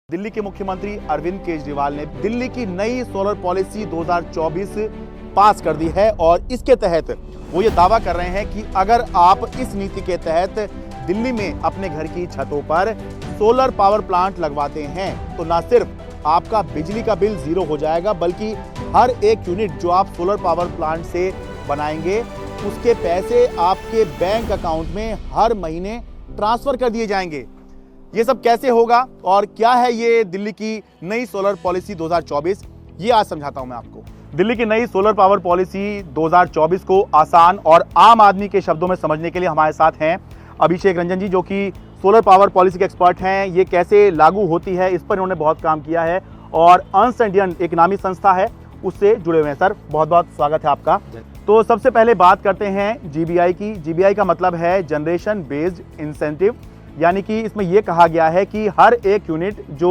दिल्ली के मुख्यमंत्री अरविंद केजरीवाल ने दिल्ली की नई सोलर पॉलिसी 2024 पास कर दी है और इसके तहत वो ये दावा कर रहे हैं कि अगर आप इस नीति के तहत दिल्ली में अपने घर की छतों पर सोलर पावर प्लांट लगवाते हैं तो ना सिर्फ आपका बिजली का बिल जीरो हो जाएगा बल्कि हर एक यूनिट जो आप सोलर पावर प्लांट से बनाएंगे उसके पैसे आपके बैंक अकाउंट में हर महीने ट्रांसफर कर दिए जाएंगे। ये सब कैसे होगा और क्या है ये दिल्ली की नई सोलर पॉलिसी 2024, ये आज समझाता हूं मैं आपको। दिल्ली की नई सोलर पावर पॉलिसी 2024 को आसान और आम आदमी के शब्दों में समझने के लिए हमारे साथ हैं अभिषेक रंजन जी, जो कि सोलर पावर पॉलिसी के एक्सपर्ट हैं। ये कैसे लागू होती है इस पर इन्होंने बहुत काम किया है और अर्न्स्ट एंड यंग एक नामी संस्था है उससे जुड़े हुए हैं। सर बहुत बहुत स्वागत है आपका। तो सबसे पहले बात करते हैं जीबीआई की। जीबीआई का मतलब है जनरेशन बेस्ड इंसेंटिव, यानी कि इसमें यह कहा गया है कि हर एक यूनिट जो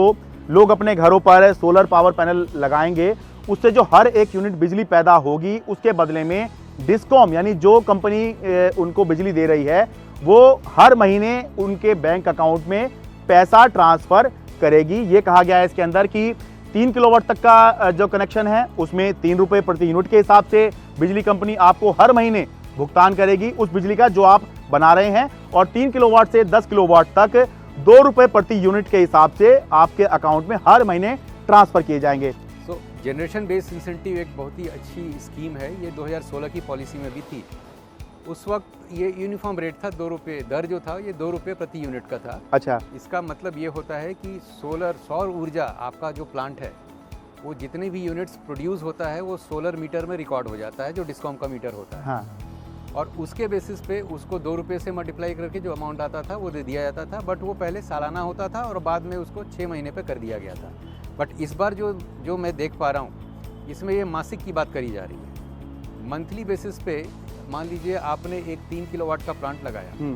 लोग अपने घरों पर सोलर पावर पैनल लगाएंगे उससे जो हर एक यूनिट बिजली पैदा होगी उसके बदले में डिस्कॉम यानी जो कंपनी उनको बिजली दे रही है वो हर महीने उनके बैंक अकाउंट में पैसा ट्रांसफर करेगी। ये कहा गया है इसके अंदर कि 3 किलोवाट तक का जो कनेक्शन है उसमें 3 रुपये प्रति यूनिट के हिसाब से बिजली कंपनी आपको हर महीने भुगतान करेगी उस बिजली का जो आप बना रहे हैं, और 3 किलोवाट से 10 किलोवाट तक 2 रुपये प्रति यूनिट के हिसाब से आपके अकाउंट में हर महीने ट्रांसफर किए जाएंगे। जनरेशन बेस्ड इंसेंटिव एक बहुत ही अच्छी स्कीम है। ये 2016 की पॉलिसी में भी थी। उस वक्त ये यूनिफॉर्म रेट था, 2 रुपये दर जो था ये 2 रुपये प्रति यूनिट का था। अच्छा, इसका मतलब ये होता है कि सौर ऊर्जा आपका जो प्लांट है वो जितने भी यूनिट्स प्रोड्यूस होता है वो सोलर मीटर में रिकॉर्ड हो जाता है जो डिस्कॉम का मीटर होता है। हाँ। और उसके बेसिस पे उसको 2 रुपये से मल्टीप्लाई करके जो अमाउंट आता था वो दे दिया जाता था। बट वो पहले सालाना होता था और बाद में उसको 6 महीने पे कर दिया गया था। बट इस बार जो मैं देख पा रहा हूँ इसमें ये मासिक की बात करी जा रही है। मंथली बेसिस पे मान लीजिए आपने एक 3 किलोवाट का प्लांट लगाया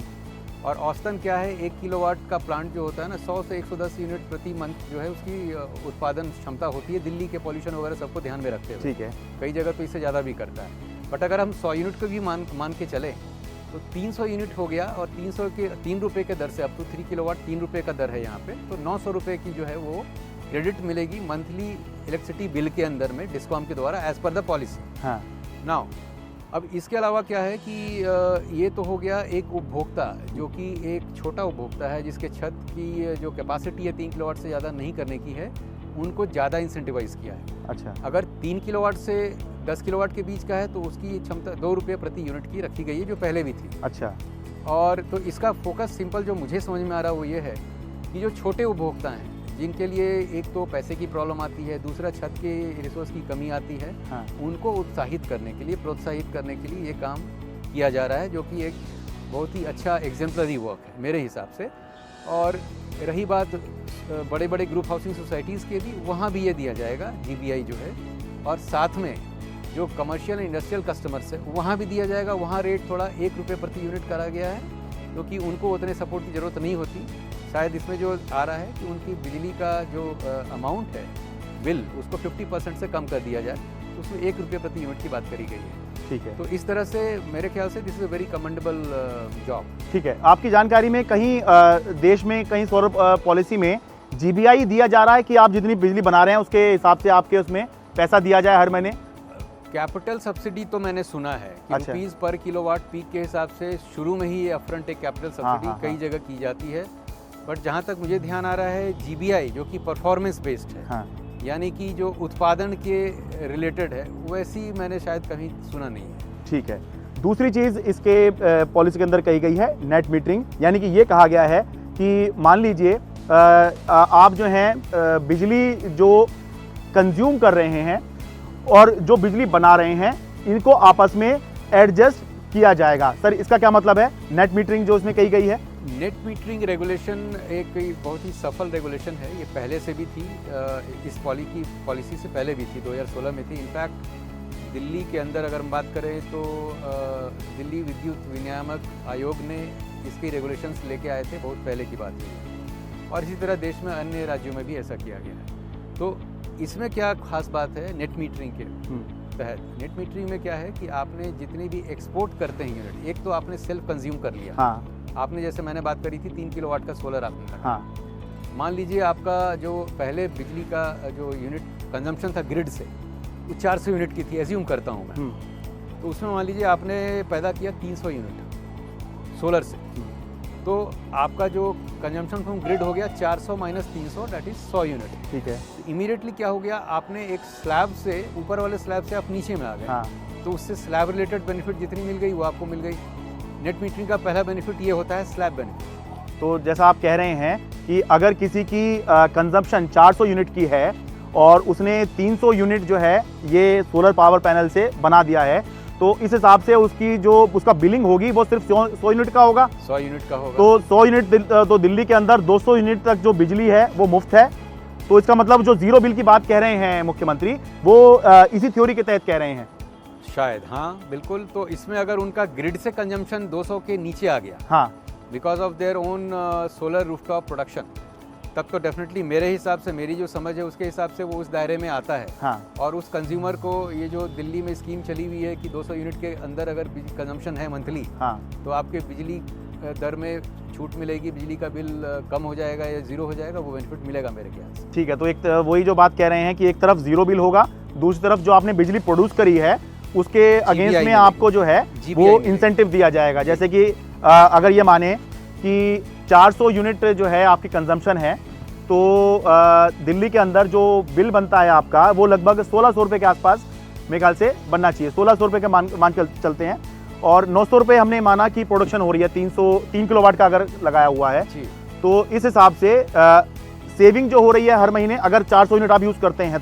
और औसतन क्या है 1 किलोवाट का प्लांट जो होता है ना 100 से 110 यूनिट प्रति मंथ जो है उसकी उत्पादन क्षमता होती है दिल्ली के पॉल्यूशन वगैरह सबको ध्यान में रखते हुए। ठीक है, कई जगह तो इससे ज़्यादा भी करता है। बट अगर हम 100 यूनिट को भी मान के चलें तो 300 यूनिट हो गया और 300 के 3 रुपये के दर से अब तो 3 किलोवाट 3 रुपये का दर है यहाँ पे, तो 900 रुपये की जो है वो क्रेडिट मिलेगी मंथली इलेक्ट्रिसिटी बिल के अंदर में डिस्कॉम के द्वारा एज पर द पॉलिसी। हाँ। नाउ अब इसके अलावा क्या है कि ये तो हो गया एक उपभोक्ता जो कि एक छोटा उपभोक्ता है जिसके छत की जो कैपेसिटी है 3 किलोवाट से ज़्यादा नहीं करने की है, उनको ज़्यादा इंसेंटिवाइज किया है। अच्छा, अगर 3 किलोवाट से 10 किलोवाट के बीच का है तो उसकी क्षमता 2 रुपये प्रति यूनिट की रखी गई है जो पहले भी थी। अच्छा। और तो इसका फोकस सिंपल जो मुझे समझ में आ रहा है वो ये है कि जो छोटे उपभोक्ता हैं जिनके लिए एक तो पैसे की प्रॉब्लम आती है, दूसरा छत के रिसोर्स की कमी आती है, हाँ। उनको उत्साहित करने के लिए प्रोत्साहित करने के लिए ये काम किया जा रहा है जो कि एक बहुत ही अच्छा एग्जेम्पलरी वर्क है मेरे हिसाब से। और रही बात बड़े बड़े ग्रुप हाउसिंग सोसाइटीज़ के भी, वहाँ भी ये दिया जाएगा जीबीआई जो है, और साथ में जो कमर्शियल इंडस्ट्रियल कस्टमर्स है वहाँ भी दिया जाएगा। वहाँ रेट थोड़ा 1 रुपये प्रति यूनिट करा गया है क्योंकि उनको उतने सपोर्ट की ज़रूरत नहीं होती। शायद इसमें जो आ रहा है कि उनकी बिजली का जो अमाउंट है बिल उसको 50% से कम कर दिया जाए, तो उसमें 1 रुपये प्रति यूनिट की बात करी गई है। ठीक है, तो इस तरह से मेरे ख्याल से this is a very commendable job. ठीक है। आपकी जानकारी में कहीं देश में कहीं सोलर पॉलिसी में जीबीआई दिया जा रहा है कि आप जितनी बिजली बना रहे हैं उसके हिसाब से आपके उसमें पैसा दिया जाए हर महीने? कैपिटल सब्सिडी तो मैंने सुना है कि अच्छा। रुपीज़ पर किलोवाट पीक के हिसाब से शुरू में ही अपफ्रंट एक कैपिटल सब्सिडी कई जगह की जाती है। बट जहाँ तक मुझे ध्यान आ रहा है जीबीआई जो कि परफॉर्मेंस बेस्ड है, हाँ। यानी कि जो उत्पादन के रिलेटेड है वैसी मैंने शायद कहीं सुना नहीं है। ठीक है। दूसरी चीज़ इसके पॉलिसी के अंदर कही गई है नेट मीटरिंग, यानी कि ये कहा गया है कि मान लीजिए आप जो हैं बिजली जो कंज्यूम कर रहे हैं और जो बिजली बना रहे हैं इनको आपस में एडजस्ट किया जाएगा। सर इसका क्या मतलब है नेट मीटरिंग जो इसमें कही गई है? नेट मीटरिंग रेगुलेशन एक बहुत ही सफल रेगुलेशन है। ये पहले से भी थी, इस पॉलिसी से पहले भी थी, 2016 में थी। इनफैक्ट दिल्ली के अंदर अगर हम बात करें तो दिल्ली विद्युत विनियामक आयोग ने इसके रेगुलेशंस लेके आए थे, बहुत पहले की बात है। और इसी तरह देश में अन्य राज्यों में भी ऐसा किया गया है। तो इसमें क्या खास बात है नेट मीटरिंग के तहत? नेट मीटरिंग में क्या है कि आपने जितनी भी एक्सपोर्ट करते हैं यूनिट, एक तो आपने सेल्फ कंज्यूम कर लिया। हाँ। आपने जैसे मैंने बात करी थी 3 किलोवाट का सोलर आपने लगा। हाँ। मान लीजिए आपका जो पहले बिजली का जो यूनिट कंजम्पशन था ग्रिड से, वो 400 यूनिट की थी, एज्यूम करता हूँ मैं। तो उसमें मान लीजिए आपने पैदा किया 300 यूनिट सोलर से, तो आपका जो कंजम्पशन फ्रॉम ग्रिड हो गया 400 माइनस 300, दैट इज 100 यूनिट। ठीक है। इमीडिएटली क्या हो गया, आपने एक स्लैब से, ऊपर वाले स्लैब से आप नीचे में आ गए। हाँ। तो उससे स्लैब रिलेटेड बेनिफिट जितनी मिल गई वो आपको मिल गई। नेट मीटरिंग का पहला बेनिफिट ये होता है स्लैब बेनिफिट। तो जैसा आप कह रहे हैं कि अगर किसी की कंजम्पशन 400 यूनिट की है और उसने 300 यूनिट जो है ये सोलर पावर पैनल से बना दिया है, तो इस हिसाब से उसकी जो उसका बिलिंग होगी वो सिर्फ 100 यूनिट का होगा। 100 यूनिट का होगा। तो 100 यूनिट तो दिल्ली के अंदर 200 यूनिट तक जो बिजली है वो मुफ्त है। तो इसका मतलब जो जीरो बिल की बात कह रहे हैं मुख्यमंत्री, वो इसी थ्योरी के तहत कह रहे हैं शायद। हाँ बिल्कुल। तो इसमें अगर उनका ग्रिड से कंजम्पशन 200 के नीचे आ गया, हाँ, because of their own solar rooftop production, तब तो डेफिनेटली मेरे हिसाब से, मेरी जो समझ है उसके हिसाब से वो उस दायरे में आता है। हाँ। और उस कंज्यूमर को ये जो दिल्ली में स्कीम चली हुई है कि 200 यूनिट के अंदर अगर कंजम्पशन है मंथली, हाँ, तो आपके बिजली दर में छूट मिलेगी, बिजली का बिल कम हो जाएगा या जीरो हो जाएगा, वो बेनिफिट मिलेगा मेरे ख्याल से। ठीक है। तो एक वही जो बात कह रहे हैं कि एक तरफ जीरो बिल होगा, दूसरी तरफ जो आपने बिजली प्रोड्यूस करी है उसके अगेंस्ट में आपको जो है वो इंसेंटिव दिया जाएगा। जैसे कि अगर ये माने कि 400 यूनिट जो है आपकी कंजम्पशन है, तो दिल्ली के अंदर जो बिल बनता है आपका वो लगभग 1600 रुपये के आसपास मेरे ख्याल से बनना चाहिए। 1600 रुपये के मान चलते हैं, और 900 रुपये हमने माना कि प्रोडक्शन हो रही है 3 किलोवाट का अगर लगाया हुआ है, तो इस हिसाब से सेविंग जो हो रही है हर महीने, अगर 400 यूनिट आप यूज़ करते हैं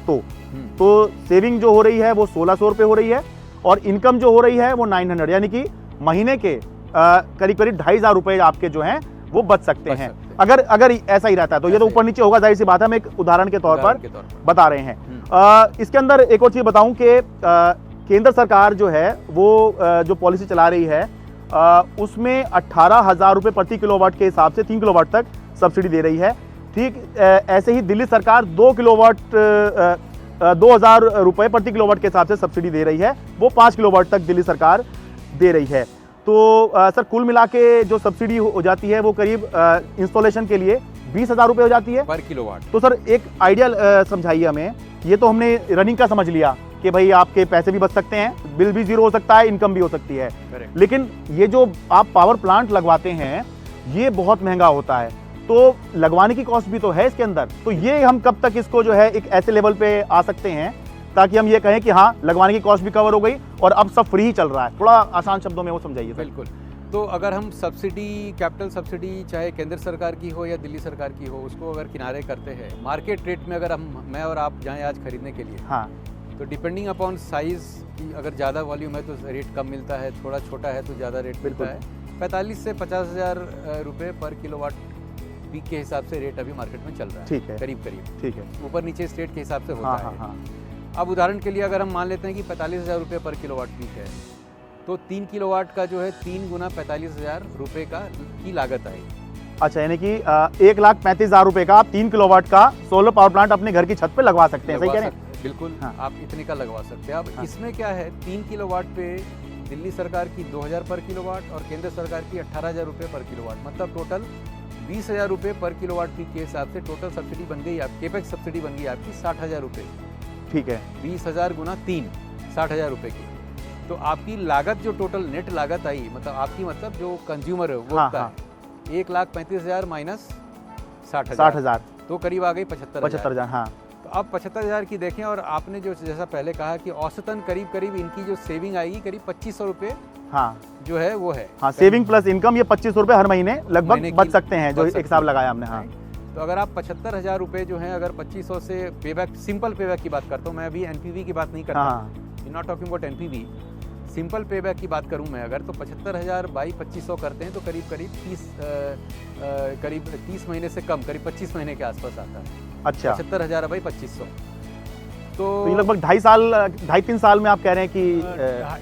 तो सेविंग जो हो रही है वो 1600 रुपये हो रही है, और इनकम जो हो रही है वो 900, यानी कि महीने के करीब करीब 2500 रुपये आपके जो हैं वो बच सकते हैं। अगर ऐसा ही रहता है तो ये तो ऊपर नीचे होगा, जाहिर सी बात है, हम एक उदाहरण के तौर पर बता रहे हैं। इसके अंदर एक और चीज़ बताऊं कि केंद्र सरकार जो है वो जो पॉलिसी चला रही है उसमें 18,000 रुपये प्रति किलोवाट के हिसाब से 3 किलोवाट तक सब्सिडी दे रही है। ठीक ऐसे ही दिल्ली सरकार 2,000 रुपये प्रति किलोवाट के हिसाब से सब्सिडी दे रही है, वो 5 किलोवाट तक दिल्ली सरकार दे रही है। तो सर कुल मिला के जो सब्सिडी हो जाती है वो करीब इंस्टॉलेशन के लिए 20,000 रुपये हो जाती है पर किलोवाट। तो सर एक आइडिया समझाइए हमें। ये तो हमने रनिंग का समझ लिया कि भाई आपके पैसे भी बच सकते हैं, बिल भी जीरो हो सकता है, इनकम भी हो सकती है, लेकिन ये जो आप पावर प्लांट लगवाते हैं ये बहुत महंगा होता है, तो लगवाने की कॉस्ट भी तो है इसके अंदर। तो ये हम कब तक इसको जो है एक ऐसे लेवल पे आ सकते हैं ताकि हम ये कहें कि हाँ लगवाने की कॉस्ट भी कवर हो गई और अब सब फ्री ही चल रहा है? थोड़ा आसान शब्दों में वो समझाइए। बिल्कुल। तो अगर हम सब्सिडी, कैपिटल सब्सिडी चाहे केंद्र सरकार की हो या दिल्ली सरकार की हो, उसको अगर किनारे करते हैं मार्केट रेट में, अगर मैं और आप जाएं आज खरीदने के लिए, हाँ, तो डिपेंडिंग अपॉन साइज़ की, अगर ज़्यादा वॉल्यूम है तो रेट कम मिलता है, थोड़ा छोटा है तो ज़्यादा रेट मिलता है। 45 से 50,000 रुपये पर किलोवाट पीक के हिसाब से रेट अभी मार्केट में चल रहा है। ठीक है, करीब करीब। ठीक है, ऊपर नीचे स्टेट के हिसाब से होता है। अब उदाहरण के लिए अगर हम मान लेते हैं कि 45,000 रुपये पर किलोवाट पीक है, तो 3 किलोवाट का जो है 3 गुना 45,000 रुपये की लागत आएगी। अच्छा, यानी कि 1,35,000 रुपये का आप 3 किलोवाट का सोलर पावर प्लांट अपने घर की छत पे लगवा सकते हैं, सही कह रहे हैं? बिल्कुल, हाँ। आप इतने का लगवा सकते हैं। अब हाँ। इसमें क्या है, 3 किलोवाट पे दिल्ली सरकार की 2,000 पर किलोवाट और केंद्र सरकार की 18,000 रुपये पर किलोवाट, मतलब टोटल 20,000 रुपये पर किलोवाट पीक के हिसाब से टोटल सब्सिडी बन गई आपकी, केपेक्स सब्सिडी बन गई आपकी 60,000 रुपये। ठीक है, 20,000 गुना 3, 60,000 रुपये की। तो आपकी लागत जो टोटल नेट लागत आई, मतलब आपकी, मतलब जो कंज्यूमर है वो हाँ। 1,35,000 माइनस 60,000, तो करीब आ गई 75,000। हाँ। तो अब 75,000 की देखें, और आपने जो जैसा पहले कहा कि औसतन करीब करीब इनकी जो सेविंग आएगी करीब 2,500 रुपये, हाँ, जो है वो है। हाँ, सेविंग प्लस इनकम, ये 2,500 रुपये हर महीने लगभग बच सकते हैं, जो एक हिसाब लगाया हमने। हाँ। तो अगर आप 75,000 रुपये जो है, अगर 2,500 से पेबैक, सिंपल पेबैक की बात करता हूँ मैं, अभी एनपीवी की बात नहीं करता, not talking about NPV, simple payback की बात करूँ मैं अगर, तो 75,000 बाई 2,500 करते हैं तो करीब करीब 30 महीने से कम, करीब 25 महीने के आसपास आता है। अच्छा, 75,000 बाई 2,500, तो लगभग 2.5-3 साल में आप कह रहे हैं कि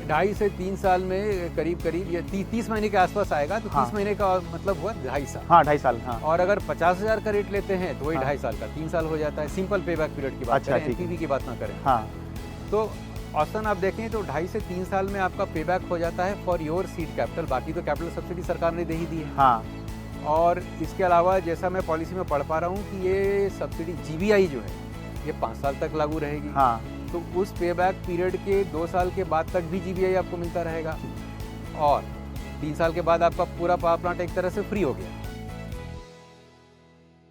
2.5 से 3 साल में करीब करीब ये 30 महीने के आसपास आएगा। तो 30 महीने का मतलब हुआ 2.5 साल। हाँ, 2.5 साल। हाँ। और अगर 50,000 का रेट लेते हैं तो वही 2.5 साल का 3 साल हो जाता है, सिंपल पेबैक पीरियड की बात करें, एनपीवी की बात ना करें। हाँ। तो औसतन आप देखें तो 2.5 से 3 साल में आपका पेबैक हो जाता है फॉर योर सीड कैपिटल। बाकी तो कैपिटल सब्सिडी सरकार ने दे ही दी है। हाँ। और इसके अलावा जैसा मैं पॉलिसी में पढ़ पा रहा हूँ कि ये सब्सिडी जीबीआई जो है ये 5 साल तक लागू रहेगी। हाँ, तो उस पेबैक पीरियड के 2 साल के बाद तक भी जीबीआई आपको मिलता रहेगा और 3 साल के बाद आपका पूरा पावर प्लांट एक तरह से फ्री हो गया।